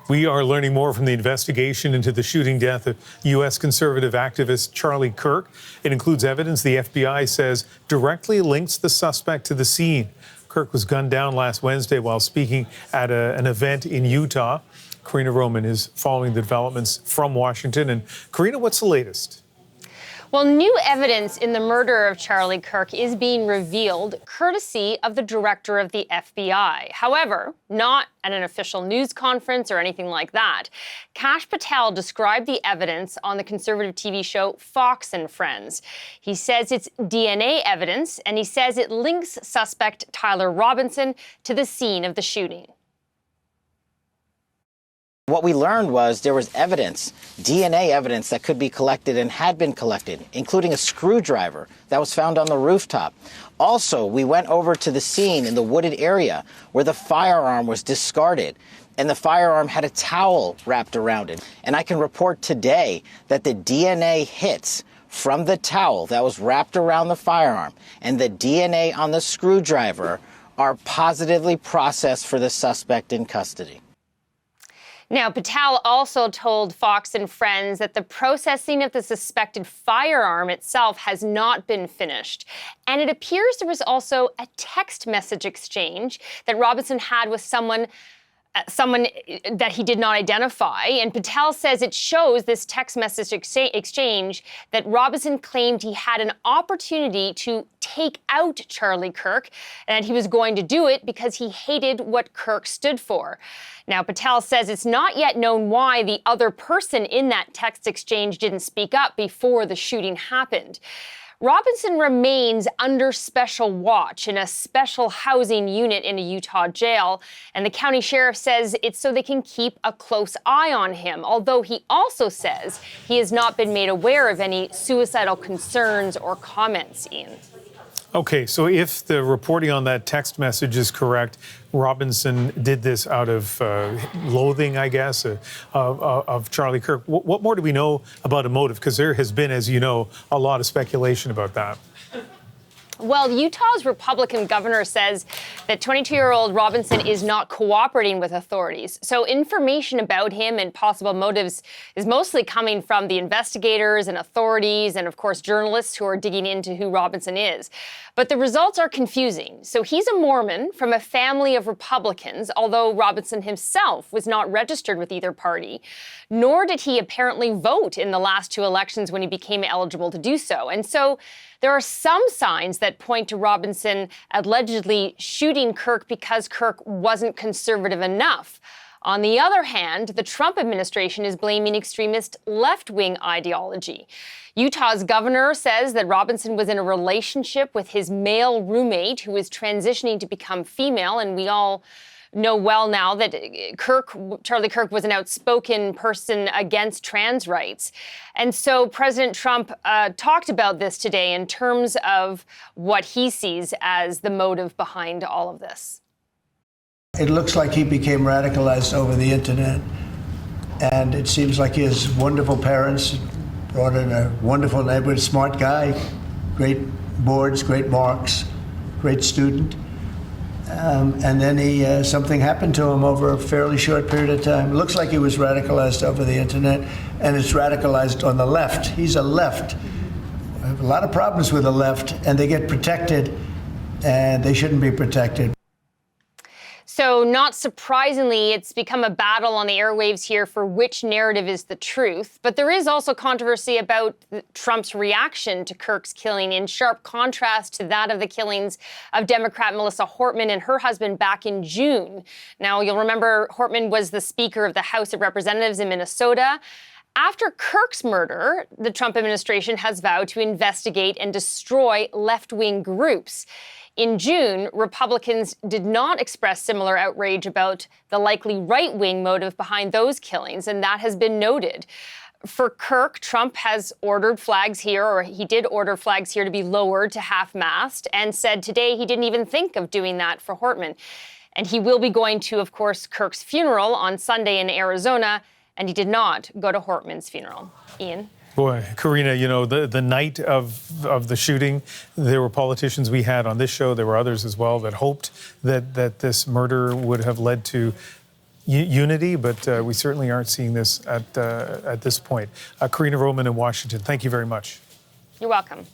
We are learning more from the investigation into the shooting death of U.S. conservative activist Charlie Kirk. It includes evidence the FBI says directly links the suspect to the scene. Kirk was gunned down last Wednesday while speaking at an event in Utah. Karina Roman is following the developments from Washington. And Karina, what's the latest? Well, new evidence in the murder of Charlie Kirk is being revealed courtesy of the director of the FBI. However, not at an official news conference or anything like that. Kash Patel described the evidence on the conservative TV show Fox and Friends. He says it's DNA evidence, and he says it links suspect Tyler Robinson to the scene of the shooting. What we learned was there was evidence, DNA evidence that could be collected and had been collected, including a screwdriver that was found on the rooftop. Also, we went over to the scene in the wooded area where the firearm was discarded, and the firearm had a towel wrapped around it. And I can report today that the DNA hits from the towel that was wrapped around the firearm and the DNA on the screwdriver are positively processed for the suspect in custody. Now, Patel also told Fox and Friends that the processing of the suspected firearm itself has not been finished. And it appears there was also a text message exchange that Robinson had with someone that he did not identify. And Patel says it shows this text message exchange that Robinson claimed he had an opportunity to take out Charlie Kirk and that he was going to do it because he hated what Kirk stood for. Now, Patel says it's not yet known why the other person in that text exchange didn't speak up before the shooting happened. Robinson remains under special watch in a special housing unit in a Utah jail, and the county sheriff says it's so they can keep a close eye on him, although he also says he has not been made aware of any suicidal concerns or comments, Ian. Okay, so if the reporting on that text message is correct, Robinson did this out of loathing, I guess, of Charlie Kirk. What more do we know about a motive? Because there has been, as you know, a lot of speculation about that. Well, Utah's Republican governor says that 22-year-old Robinson is not cooperating with authorities. So information about him and possible motives is mostly coming from the investigators and authorities and, of course, journalists who are digging into who Robinson is. But the results are confusing. So he's a Mormon from a family of Republicans, although Robinson himself was not registered with either party, nor did he apparently vote in the last two elections when he became eligible to do so. And so there are some signs that point to Robinson allegedly shooting Kirk because Kirk wasn't conservative enough. On the other hand, the Trump administration is blaming extremist left-wing ideology. Utah's governor says that Robinson was in a relationship with his male roommate who is transitioning to become female, and we all know well now that Charlie Kirk was an outspoken person against trans rights. And so President Trump talked about this today in terms of what he sees as the motive behind all of this. It looks like he became radicalized over the internet, and it seems like he has wonderful parents, brought in a wonderful neighborhood, smart guy, great boards, great marks, great student. And then something happened to him over a fairly short period of time. It looks like he was radicalized over the internet, and it's radicalized on the left. He's a left. I have a lot of problems with the left, and they get protected, and they shouldn't be protected. So not surprisingly, it's become a battle on the airwaves here for which narrative is the truth. But there is also controversy about Trump's reaction to Kirk's killing, in sharp contrast to that of the killings of Democrat Melissa Hortman and her husband back in June. Now, you'll remember Hortman was the Speaker of the House of Representatives in Minnesota. After Kirk's murder, the Trump administration has vowed to investigate and destroy left-wing groups. In June, Republicans did not express similar outrage about the likely right-wing motive behind those killings, and that has been noted. For Kirk, Trump has ordered flags here, or he did order flags here to be lowered to half-mast, and said today he didn't even think of doing that for Hortman. And he will be going to, of course, Kirk's funeral on Sunday in Arizona, and he did not go to Hortman's funeral. Ian? Boy, Karina, you know, the night of the shooting, there were politicians we had on this show, there were others as well, that hoped that this murder would have led to unity, but we certainly aren't seeing this at this point. Karina Roman in Washington, thank you very much. You're welcome.